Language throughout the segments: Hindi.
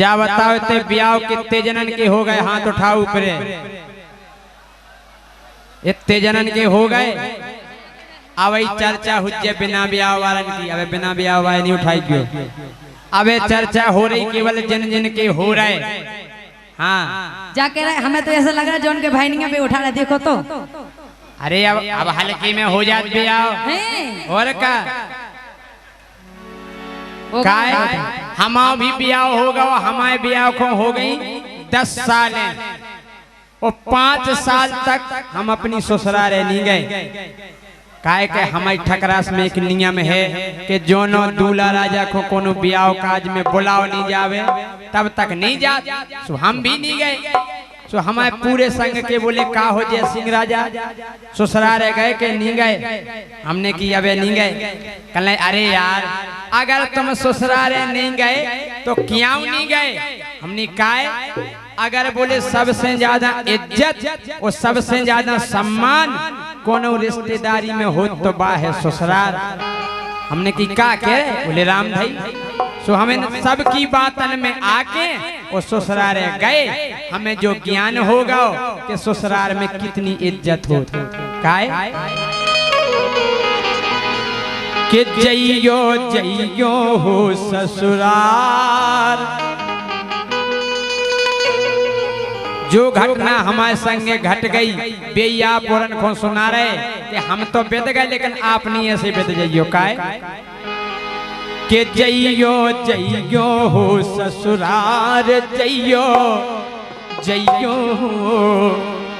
जा बताओ ते ब्याह कितने जनन के हो गए, हाथ उठाओ ऊपरे। इतने जनन के हो गए। अब चर्चा हुज्जे बिना ब्याह वालन की, अब बिना ब्याह वाले नहीं उठाई क्यों। अब चर्चा हो रही केवल जिन जिन के हो रहे। हाँ जाके रहे, हमें तो ऐसा लग रहा है जौन के भाई पे उठा रहे, देखो तो। अरे अब हल्की में हो जात ब्याह और का हमारा भी ब्याह होगा, हमारे ब्याह को हो गई 10 साल और 5 साल तक हम अपनी ससुराल नहीं गए। काहे के हमारी ठकरास में एक नियम है कि जोनो दूल्हा राजा को कोनो ब्याह काज में बुलाओ नहीं जावे तब तक नहीं जा। सो हम भी नहीं गए। सो हमारे पूरे संग के बोले का हो जय सिंह राजा ससुराल गए के नहीं गए। हमने की अबे नहीं गए। कहले अरे यार अगर तुम ससुराल नहीं गए तो क्यों नहीं गए। हमने कहा अगर बोले सबसे ज्यादा इज्जत और सबसे ज्यादा सम्मान कोनो रिश्तेदारी में हो तो बा है ससुराल। हमने की का के बोले राम भाई। सो हमें सबकी बातन में आके और ससुराल गए। हमें जो ज्ञान होगा कि ससुराल में कितनी इज्जत हो। काय कि जइयो जइयो हो ससुराल। जो घटना हमारे संगे घट गई बेया पुरन को सुना रहे कि हम तो बेद गए लेकिन आप नहीं ऐसे बेद जाइयो। काय कि जइयो जइयो हो ससुराल, जइयो जइयो हो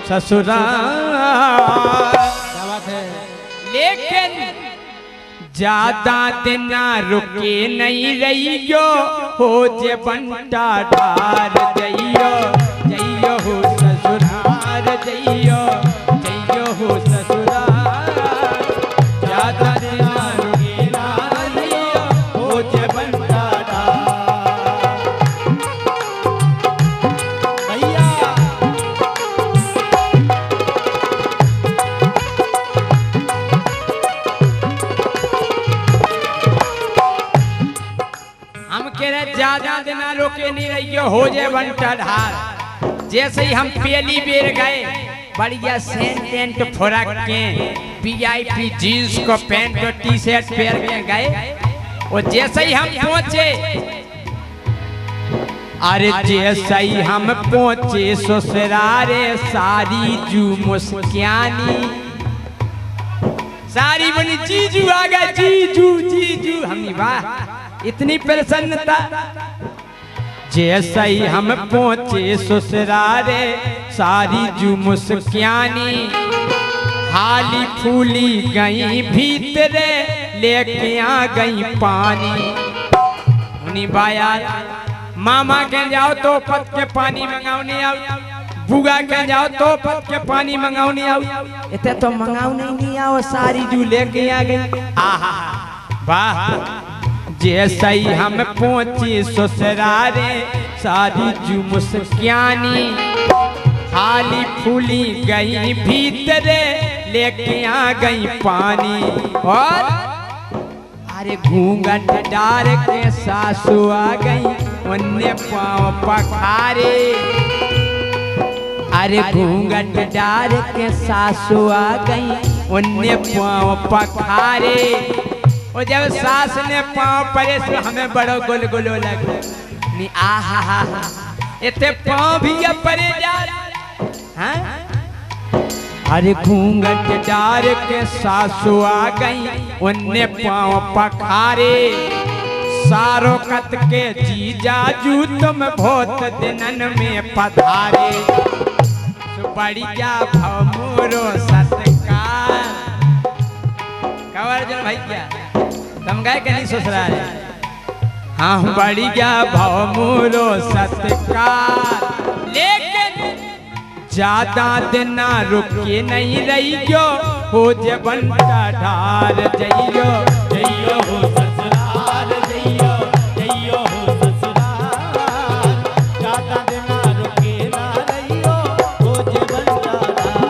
ससुराल। लेकिन ज्यादा दिन रुके नहीं रहियो हो जे बंटा ढार। जइयो जइयो हो ससुराल, जइयो जइयो हो ससुराल। ज्यादा दिन रुके ना रहियो हो जे बंटा ढार। भैया हम कह रहे ज्यादा दिन रोके नहीं रहियो हो जे बंटा ढार। जैसे ही हम पहली बेर गए बढ़िया सेंट टेंट फुरक के VIP जीन्स को पैंट और टी-शर्ट पहन के गए। और जैसे ही हम पहुंचे अरे जैसे ही हम पहुंचे ससुरारे सारी जू मुस्कियानी। सारी बनी जीजू आ गए, जीजू जीजू। हमने वाह इतनी प्रसन्नता। जैसे ही हम पहुंचे ससुरारे सारी जू मुस्कियानी। हाली फूली गई भीतरे लेके आ गई पानी। उन्हीं बाया मामा के जाओ तो पत के पानी मंगाओ नहीं आओ। बुआ के जाओ तो पत के पानी मंगाओ नहीं आओ। इतने तो मंगाओ नहीं आओ सारी जू लेके आ गई। आहा वाह। जैसे ही हम पहुंचे ससुरारे सारी जू मुस्कियानी। हाली फूली गई भीतरे लेके आ गई पानी। और अरे घूंघट डार के सासू आ गई उन्ने पाँव पखारे। अरे घूंघट डार के सासू आ गई उन्ने पाँव पखारे। और जब सास ने पाँव परे से हमें बड़ो गुलगुलो लगे। नी आहा इतने पाँव भी अब परे जा। हाँ? अरे घूंघट डार के सासू आ गई उन्ने पाँव पखारे। सारो कत के जीजाजू तुम बहुत दिनन में पधारे। बढ़िया भमोरो सत्कार। कवर जो भाई क्या तुम गए के नहीं ससुराल। हाँ बढ़िया भमोरो सत्कार। लेकिन ज्यादा दिन रुके नहीं रहियो हो जे बंटा ढार। जइयो जइयो हो ससुराल, जइयो जइयो हो ससुराल। ज्यादा दिन रुके ना रहियो हो जे बंटा ढार।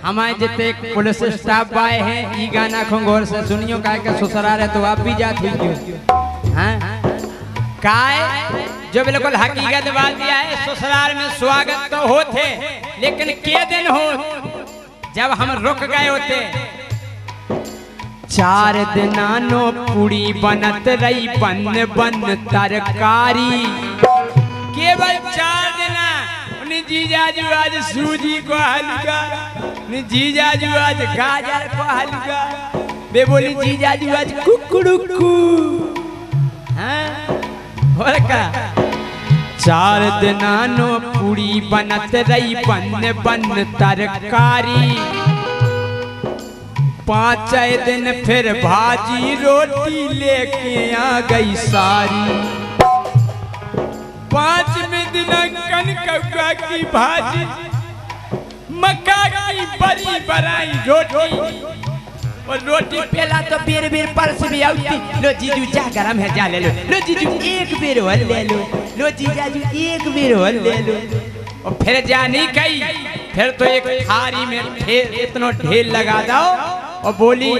हमारे जितने पुलिस स्टाफ आए हैं, ये गाना को गौर से सुनियो, काय के ससुराल है तो आप भी जात हुई क्यों? हाँ काय जो बिल्कुल हकीकत बात दिया है, ससुराल में स्वागत तो होते, लेकिन के दिन हो जब हम रुक गए होते। 4 दिनानो पूरी बनत रही बन बन तरकारी, केवल 4 दिना। जीजाजू आज सूजी को हलवा, जीजाजू आज गाजर को हलवा, बे बोली जीजाजू आज कुकड़ुकू। हाँ और का 4 दिनानो पूरी बनत रही बन बन तरकारी, 5 दिन फिर भाजी रोटी लेके आ गई सारी। 5वें दिन कनकौआ की भाजी, मक्का की बड़ी बराई रोटी, और रोटी पहला तो बेर बेर परस भी आती। लो जीजू जा गरम है जा ले लो, लो जीजू एक बेर और ले लो, लो जीजाजू एक बेर और ले लो। और फिर जानी कही, फिर तो एक थारी में ढेर इतना ढेर लगा दो और बोली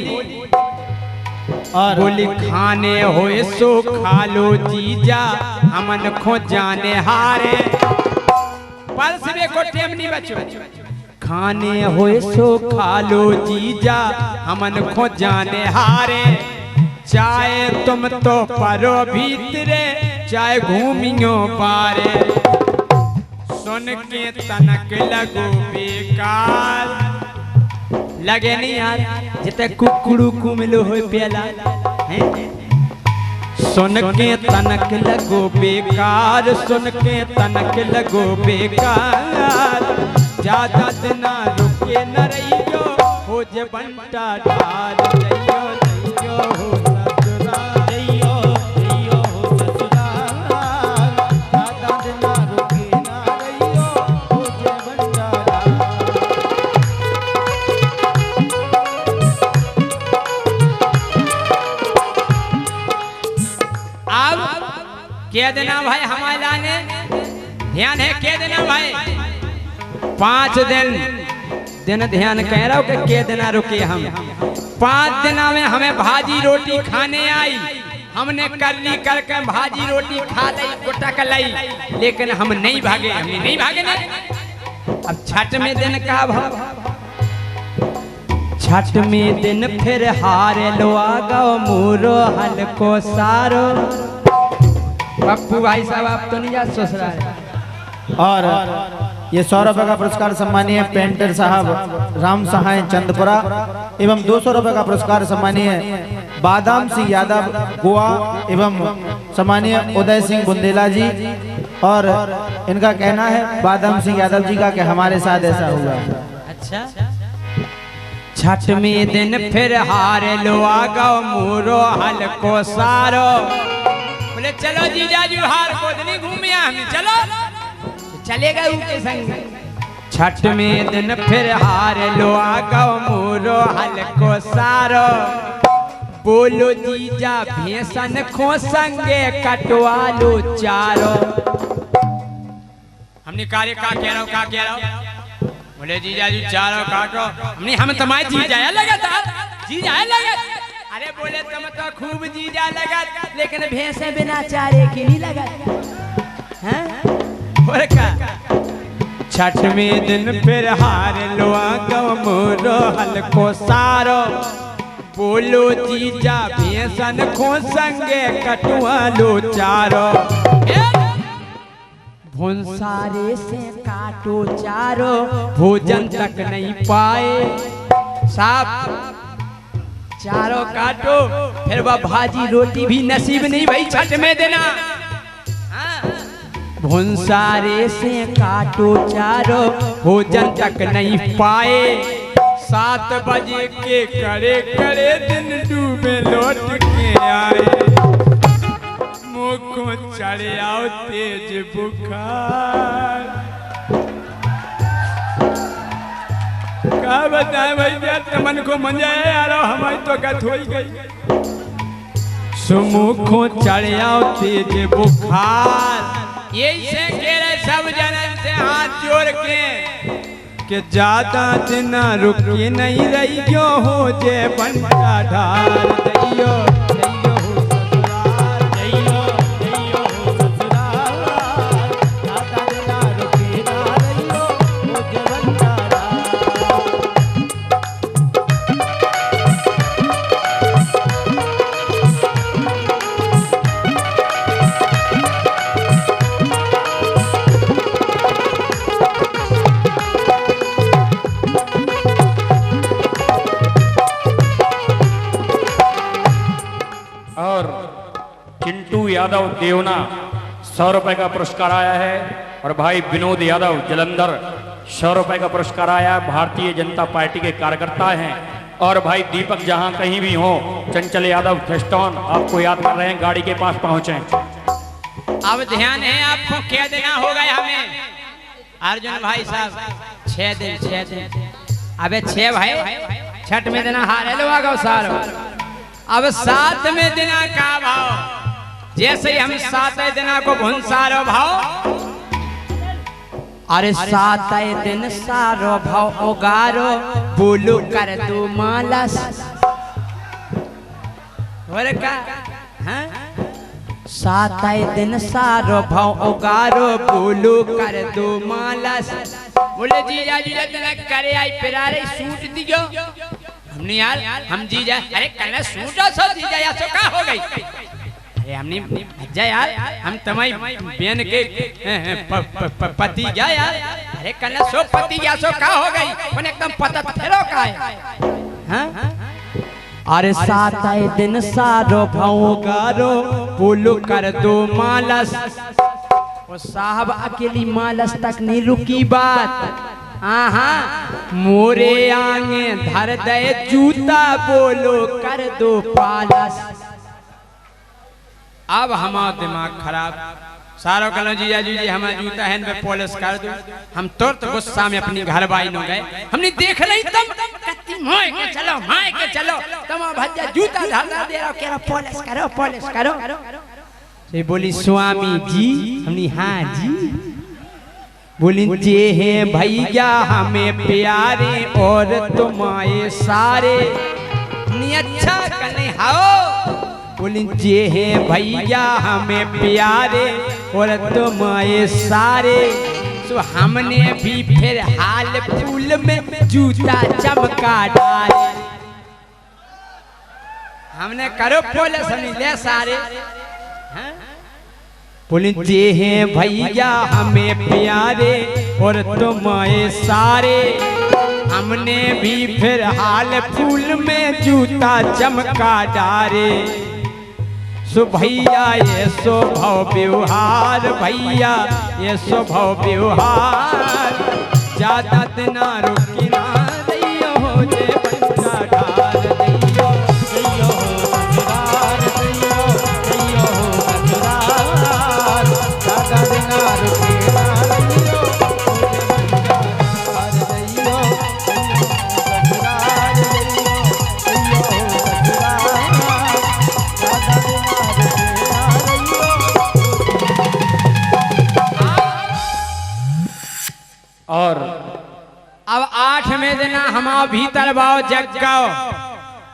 खाने होए सो खा लो जीजा, हमन खो जाने हारे। परसवे को टेम नहीं बचो, खाने होए सो खा लो जीजा, हमन खो जाने हारे। चाहे तुम तो परो भीतरे, चाहे घूमियो पारे, सुन के तनक लगो बेकार। लगे नहीं यार जिते कुकड़ू कुमिलो हो प्याला हैं। सुन के तनक लगो बेकार, सुन के तनक लगो बेकार, ज्यादा दिना रुके न रहियो, हो जे बंटा ढाल जइयो जइयो हो ससुराल, जइयो जइयो हो ससुराल, ज्यादा दिना रुके न रहियो, हो जे बंटा ढाल। के देना भाई हमारे लाने ध्यान है, के देना भाई 5 दिन ध्यान कह रहा हूँ कि के देना रुके हम। 5 दिना में हमें भाजी रोटी खाने आई, हमने करली करके भाजी रोटी खा ली, गुटक ली, लेकिन हम नहीं भागे, हम नहीं भागे ना। अब 6वें दिन का भाव, 6वें दिन फिर हार लो आगो मूरो हल्को सारो। पप्पू भाई साहब आप तो नहीं जा ससुराल। और ये 100 रुपए का पुरस्कार सम्मानीय पेंटर साहब राम सहाय चंदपुरा एवं 200 रुपए का पुरस्कार सम्मानीय बादाम सिंह यादव गोवा एवं सम्मानीय उदय सिंह बुंदेला जी। और इनका कहना है बादाम सिंह यादव जी का कि हमारे साथ ऐसा हुआ। अच्छा 6वें दिन फिर हार लो आगो मूरो हल्को सारो। बोले चलो जीजाजू हार को नहीं घूमिया हम, चलो चलेगा उनके संग। 6वें दिन फिर हार लो आगो मूरो हल्को सारो। बोलो जीजा भेसन खो संगे कटवा लो चारो। हमने कार्य का कह रहा हूँ, का कह रहा हूँ? बोले जीजाजू चारो काटो। हमने हम तुम्हारे जीजा लगा था, जीजा लगा। अरे बोले तुम तो खूब जीजा लगा, लेकिन भैंसे बिना चारे की नहीं लगा। और का 6वें दिन फिर हार लो आगो मूरो हल्को सारो। बोलो जीजा भैंसन खो संगे कटवा लो चारो। भुंसारे से काटो चारो, भोजन तक नहीं पाए। साफ चारों काटो, फिर वह भाजी रोटी भी नसीब नहीं भाई 6वें दिन। भुंसारे से काटो चारो, भोजन तक नहीं पाए। 7 बजे के करे करे दिन डूबे लौट के आए। मुँह को चढ़े आओ तेज बुखार। क्या बताए भैया मन को मजा है यार, हमारी तो गत हो गई। सुमुखों चढ़ आओ तेज बुखार। यही से कह रहे सब जन से हाथ जोड़ के के ज्यादा दिन रुकी नहीं रहियो हो जे बंटा ढार दैयो दैयो हो ससुराल दैयो दैयो हो ससुराल ज्यादा दिन रुकी ना रहियो हो जे बंटा और चिंटू यादव देवना 100 रुपए का पुरस्कार आया है। और भाई विनोद यादव जलंधर 100 रुपए का पुरस्कार आया। भारतीय जनता पार्टी के कार्यकर्ता हैं। और भाई दीपक जहां कहीं भी हो, चंचल यादव खेस्टोन आपको याद कर रहे हैं, गाड़ी के पास पहुंचे। अब ध्यान है आपको, क्या देना होगा हमें अर्जुन भाई साहब? 6 दिन। अबे 6 भाई छठ में देना हारे लो आगो सारो। अब 7 में दिना का भाव, जैसे ही हम 7 दिना को भुनसारो भाव, अरे 7 दिन सारो भाव उगारो बोलो कर दो मालस और का, हाँ? 7 दिन सारो भाव उगारो बोलो कर दो मालस। बोले जीजा जीजा तना करे आई पिरारे सूट दियो। हमने यार हम जीजा, अरे कल सूट सो जीजा या सो का हो गई? अरे हमने भज्जा यार, हम तुम्हारी बहन के पति जा यार। अरे कल सो पति या सो का हो गई? कौन एकदम पता फेरो का है, हाँ? अरे 7 दिन सारो भाव गारो बोलो कर दो मालस। वो साहब अकेली मालस तक नहीं रुकी बात, आहा मोरे आगे धर दे जूता बोलो कर दो पालस। अब हमारा दिमाग खराब, सारो कलो जीजा जी हमारा जूता है पे पॉलिश कर दो। हम तुरंत गुस्सा में अपनी घर बाई न गए। हमने देख रही तुम कत्ती माय के चलो तुम भज्जा जूता धरना दे रहा, कह रहा पॉलिश करो। ये बोली स्वामी जी, हमने हाँ जी। बोली जे हैं भैया हमें प्यारे और तुम्हारे सारे, नहीं अच्छा कने हाओ। बोली जे हैं भैया हमें प्यारे और तुम्हारे सारे, सो हमने भी फिर हाल फूल में जूता चमका डाले। हमने करो पॉलिश नहीं ले सारे, हाँ? बोले जे हैं भैया हमें प्यारे और तुम्हारे सारे, हमने भी फिर हाल फूल में जूता चमका डारे। सो भैया ये स्वभाव व्यवहार, भैया ये स्वभाव व्यवहार, ज्यादा दिना रुकी ना दैयो हो जे बंटा ढार दैयो दैयो हो ससुराल दैयो दैयो हो ससुराल, ज्यादा दिना रुकी ना दैयो हो जे बंटा ढार दैयो ससुराल दैयो दैयो हो ससुराल, ज्यादा दिना और अब 8 में देना हमारा भीतर बाओ जगाओ।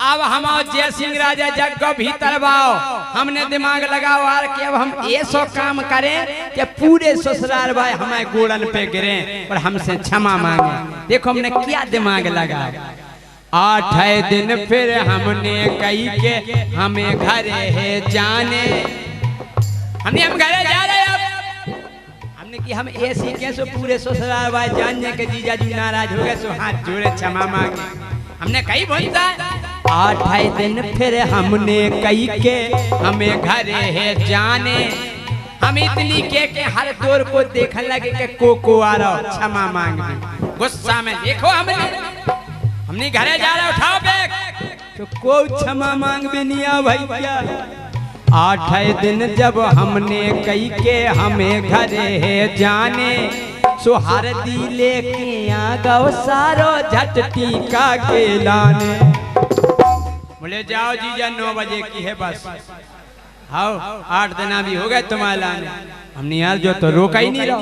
अब हमारा जय सिंह राजा जगाओ भीतर बाओ। हमने दिमाग लगाओ यार कि अब हम ऐसा काम करें कि पूरे ससुराल भाई हमारे गोड़न पे गिरे और हमसे क्षमा मांगे। देखो हमने क्या दिमाग लगा। 8 दिन फिर हमने कही के हमें घर है जाने, हम घरे जा रहे हैं। हमने कि हम ऐसी कैसे पूरे ससुराल भाई जानने के जीजा जी नाराज हो गए, सो हाथ जोड़े क्षमा मांगे। हमने कही बोलता 8 दिन फिर हमने कही के हमें घर है जाने, हम इतनी के हर दौर को देखने लगे कि को आ रहा क्षमा मांगे। गुस्सा में देखो हमने घरे जा रहा उठाओ बैग, तो कोई क्षमा मांग भी नहीं आ भैया। 8 दिन जब हमने कही के हमें घरे है जाने, सो हरदी लेके आ गो सारो झट टीका के लाने। बोले जाओ जीजा 9 बजे की है बस, हाँ 8 दिन भी हो गए तुम्हारे लाने, हमने यार जो तो रोका ही नहीं रहा।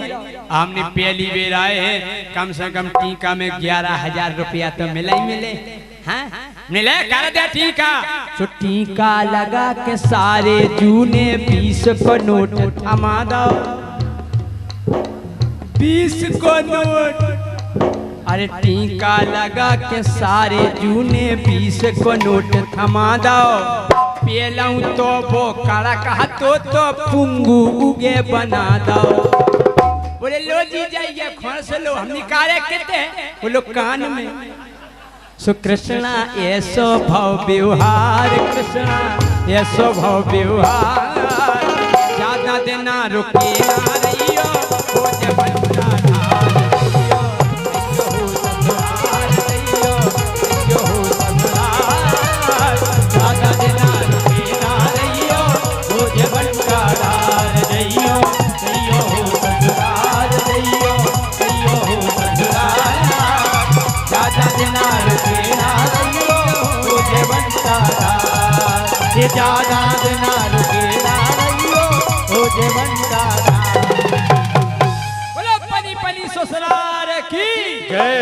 हमने पहली बेर आए हैं, कम से कम टीका में 11,000 रुपया तो मिला ही मिले। हाँ मिले कर दे टीका। तो टीका लगा के सारे जूने 20 को नोट थमा दो, 20 को नोट। अरे टीका लगा के सारे जूने 20 को नोट थमा दो। पेलऊं तो वो कड़ा कहा तो पुंगू उगे बना दो। बोले लो जी जाइए खोस लो, हम निकाले कितने बोलो कान में। सो कृष्णा ऐसो भाव व्यवहार, कृष्णा ऐसो भाव व्यवहार। ज्यादा देना रुके ना रहियो, हो जब ज्यादा दिन रुके ना रहियो, हो जे बोलो पनी पनी ससुराल की जय।